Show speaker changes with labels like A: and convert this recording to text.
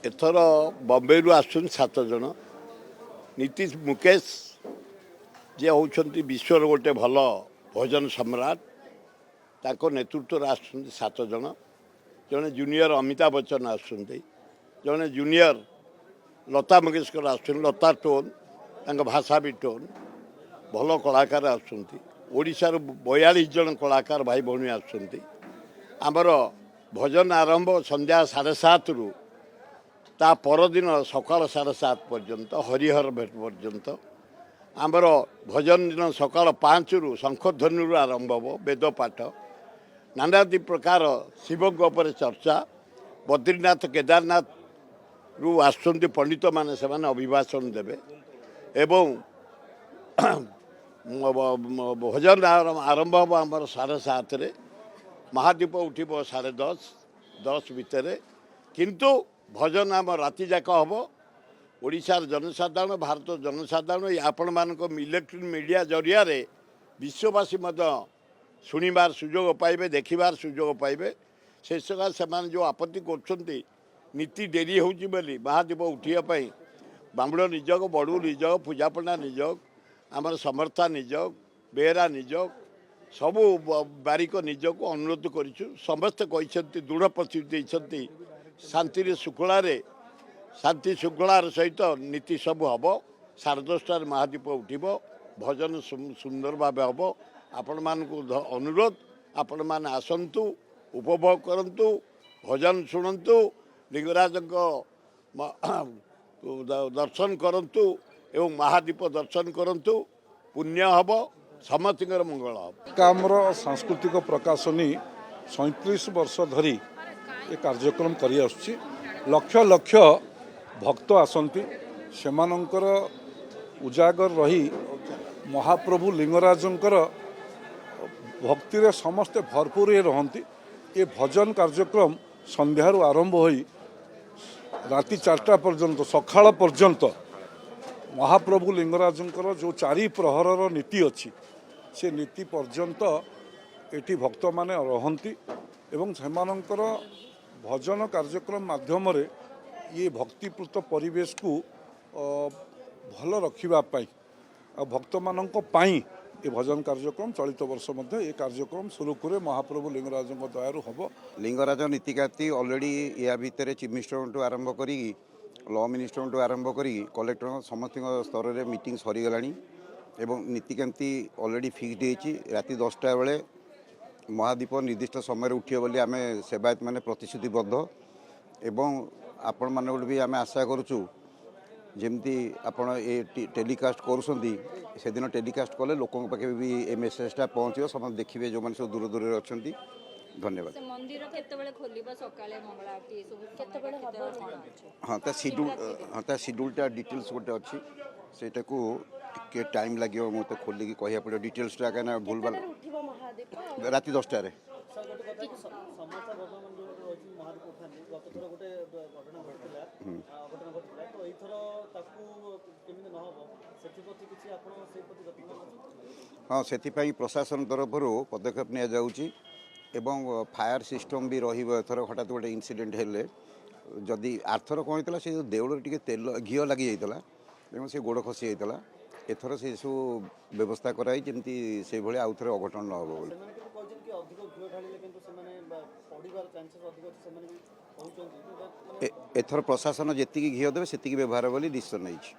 A: एथर बम्बे आसुन 7 जन नीतीश मुकेश जे होती विश्वर गोटे भल भोजन सम्राट ताको नेतृत्व आसुन 7 जन जड़े जूनियर अमिताभ बच्चन आसुंदी जड़े जूनियर लता मंगेशकर आसुन लता टोन भाषा भी टोन भल कलाकार आसुंदी ओडिशार 42 जन कलाकार भाई भौणी आसुंदी आमर भजन आरंभ संध्या 7:30 रु ता परदिन सकाल 7:30 पर्यंत हरिहर भेट पर्यंत आमर भजन दिन सकाल 5 रु शंखध्वनि आरंभ हो वेद पाठ नानादी प्रकार शिवों पर चर्चा बद्रीनाथ केदारनाथ रु आसुंदी पंडित माने से माने अभिभाषण देवे एवं भजन आरंभ हम आमर 7:30 रे महादीप उठब 10:30 भितर किंतु भजन आम राति जाक हम ओडिशार जनसाधारण भारत जनसाधारण आपण मानक इलेक्ट्रिक मीडिया जरिया विश्ववासी शुणिबार सुजोग पाइबे देखिबार सुजोग पाइबे से सका से जो आपत्ति कर नीति डेरी होची बोली महादीप उठापी बामुण निजोग बड़ू निजोग पूजापंडा निजोग आमर समर्था निजोग बेहरा निजोग सबू बारिक निजक अनुरोध करूँ समस्ते कहते दृढ़ प्रतिश्रुति शांति शांति श्रृंखलार सहित नीति सब हम 10:30 महादीप उठब भजन सुंदर भाव हम आपण मानक अनुरोध आपण मैंने आसतु उपभोग करंतु भजन शुणु लिंगराज दर्शन करंतु एवं महादीप दर्शन करंतु पुण्य हम समस्त मंगल हम
B: कामर सांस्कृतिक प्रकाशनी 37 वर्ष धरी ये कार्यक्रम करी आसुछि लक्ष लक्ष भक्त आसंती सेमानंकर उजागर रही महाप्रभु लिंगराजंकर भक्ति रे समस्ते भरपूर रहंती ये भजन कार्यक्रम संध्यारू आरंभ होई राति 4टा पर्यंत सकाळ पर्यंत महाप्रभु लिंगराजंकर जो 4 प्रहरर नीति अच्छी से नीति पर्यंत एटी भक्त माने रहंती एवं सेमानंकर भजन कार्यक्रम माध्यम रे ये भक्तिपूत परिवेश को भल रखिबा पाई आ भक्त मानक पाई ये भजन कार्यक्रम चलित वर्ष मध्य ये कार्यक्रम सुरुखुरे महाप्रभु लिंगराज दयारु हम
C: लिंगराज नीतिकाती ऑलरेडी या भितर चीफ मिनिस्टर आरंभ करी लॉ मिनिस्टर आरंभ करी कलेक्टर समस्त स्तर में मीटिंग सरीगला एवं नीतिकांति ऑलरेडी फिक्सड होती राति 10टा बेले महादीप निर्दिष्ट समय उठे बोली आम सेवायत मैंने प्रतिश्रुतिबद्ध एवं आपण मान भी आम आशा करुचु जमती आपण ये टेलीकास्ट करुँगी से दिन टेलीकास्ट कले लोकों पाखे भी ए मेसेजटा पहुँच समस्त देखिए जो मैंने सब दूर दूर अच्छा धन्यवाद हाँ सिड्यूलटा डिटेल्स गोटे अच्छी सेटा को टिके टाइम लगे मत खोलिकी कह पड़ो डिटेल्सटा क्या भूल भाल राति 10टार हाँ से प्रशासन तरफ पदक्षेप नि जाऊँगी एवं फायर सिस्टम भी रथर हठात गोटे इनसीडेंट हेले जदि आरथर कौन होता से देवल टे तेल घी लगी जाता एवं से गोड़ खसी जाता एथर से सब व्यवस्था कराई जमी से भाई आउ थे अघटन न हो एथर प्रशासन जी घी देवे से व्यवहार बोली डिसीजन नहीं।